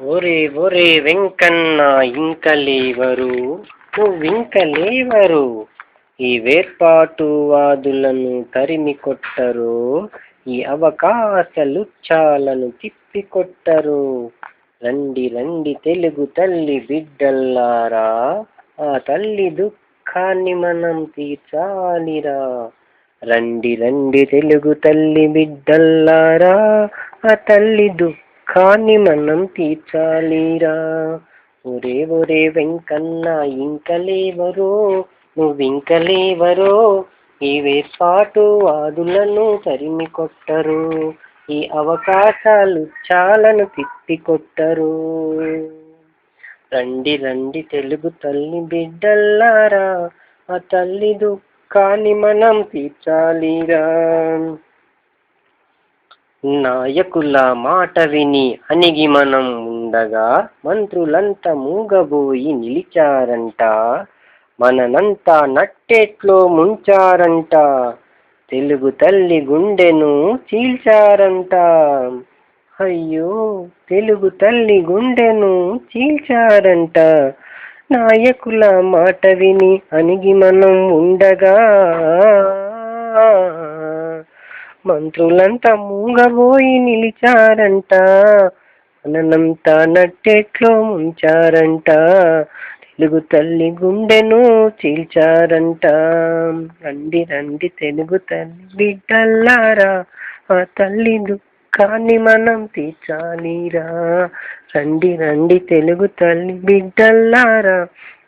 ఒరే ఒరే వెంకన్న ఇంకలేవరు, నువ్వింకలేవరు, ఈ వేర్పాటువాదులను తరిమి కొట్టరు, ఈ అవకాశాలుచ్చాలను తిప్పికొట్టరు. రండి రండి తెలుగు తల్లి బిడ్డల్లారా, ఆ తల్లి దుఃఖాన్ని మనం తీర్చాలిరా. రండి రండి తెలుగు తల్లి బిడ్డల్లారా, ఆ తల్లి దుఃఖాన్ని మనం తీర్చాలిరా. ఒరే ఒరే వెంకన్న ఇంకలేవరో, నువ్వింకలేవరో, ఈ వేర్పాటువాదులను తరిమి కొట్టరు, ఈ అవకాశాలుచ్చాలను తిప్పికొట్టరు. రండి రండి తెలుగు తల్లి బిడ్డల్లారా, ఆ తల్లి దుఃఖాన్ని మనం తీర్చాలిరా. నాయకుల మాట విని అణిగి మనం ఉండగా మంత్రులంతా మూగబోయి నిలిచారంట, మననంతా నట్టేట్లో ముంచారంట, తెలుగు తల్లి గుండెను చీల్చారంట. అయ్యో తెలుగు తల్లి గుండెను చీల్చారంట. నాయకుల మాట విని అణిగి మనం ఉండగా మంత్రులంతా మూగబోయి నిలిచారంట, మననంతా నట్టేట్లో ముంచారంట, తెలుగు తల్లి గుండెను చీల్చారంట. రండి రండి తెలుగు తల్లి బిడ్డల్లారా, ఆ తల్లి దుఃఖాన్ని మనం తీర్చాలిరా. రండి రండి తెలుగు తల్లి బిడ్డల్లారా,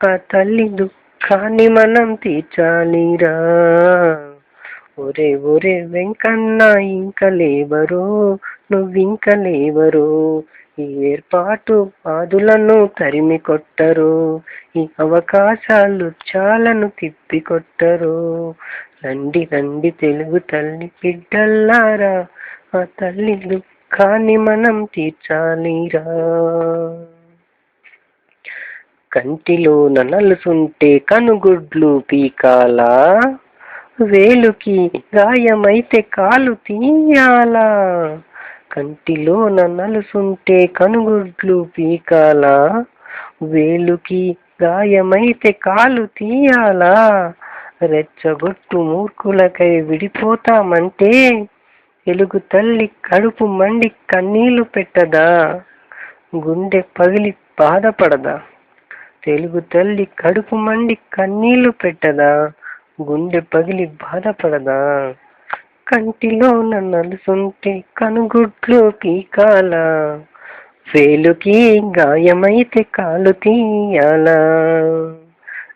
ఆ తల్లి దుఃఖాన్ని మనం తీర్చాలిరా. ఒరే ఒరే వెంకన్న ఇంకలేవరో, నువ్వింకలేవరో, ఈ వేర్పాటువాదులను తరిమి కొట్టరు, ఈ అవకాశాలుచ్చాలను తిప్పికొట్టరు. రండి రండి తెలుగు తల్లి బిడ్డల్లారా, ఆ తల్లి దుఃఖాన్ని మనం తీర్చాలిరా. కంటిలో నలుసుంటే కనుగుడ్లు పీకాలా, వేలుకి గాయమైతే కాలు తీయాలా. కంటిలో నలుసుంటే కనుగుడ్లు పీకాలా, వేలుకి గాయమైతే కాలు తీయాలా. రెచ్చగొట్టు మూర్ఖులకై విడిపోతామంటే తెలుగు తల్లి కడుపు మండి కన్నీళ్లు పెట్టదా, గుండె పగిలి బాధపడదా. తెలుగు తల్లి కడుపు మండి కన్నీళ్లు పెట్టదా, గుండె పగిలి బాధపడదా. కంటిలో నలుసుంటే కనుగుడ్లు పీకాలా, వేలుకి గాయమైతే కాలు తీయాలా.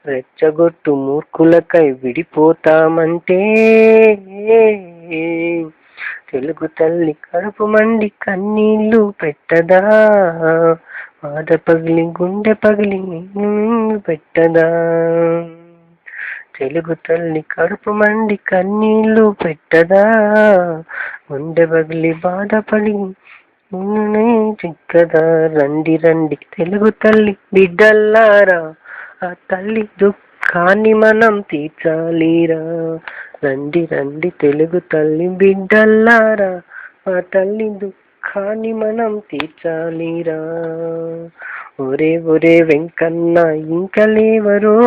రెచ్చగొట్టు మూర్ఖులకై విడిపోతామంటే తెలుగు తల్లి కడుపు మండి కన్నీళ్లు పెట్టదా, బాధ పగిలి గుండె పగిలి పెట్టదా. తెలుగు తల్లి కడుపు మండి కన్నీళ్లు పెట్టదా, గుండె పగిలి బాధపడి చిక్కదా. రండి రండి తెలుగు తల్లి బిడ్డల్లారా, ఆ తల్లి దుఃఖాన్ని మనం తీర్చాలిరా. రండి రండి తెలుగు తల్లి బిడ్డల్లారా, ఆ తల్లి దుఃఖాన్ని మనం తీర్చాలిరా. ఒరే ఒరే వెంకన్న ఇంకలేవరో,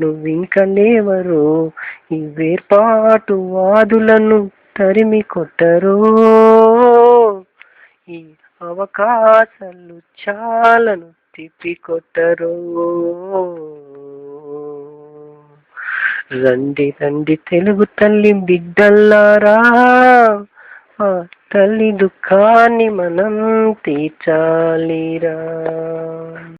నువ్వింకలేవరో, ఈ వేర్పాటువాదులను తరిమి కొట్టరు, ఈ అవకాశాలుచ్చాలను తిప్పికొట్టరు. రండి రండి తెలుగు తల్లి బిడ్డల్లారా, ఆ తల్లి దుఃఖాన్ని మనం తీర్చాలిరా.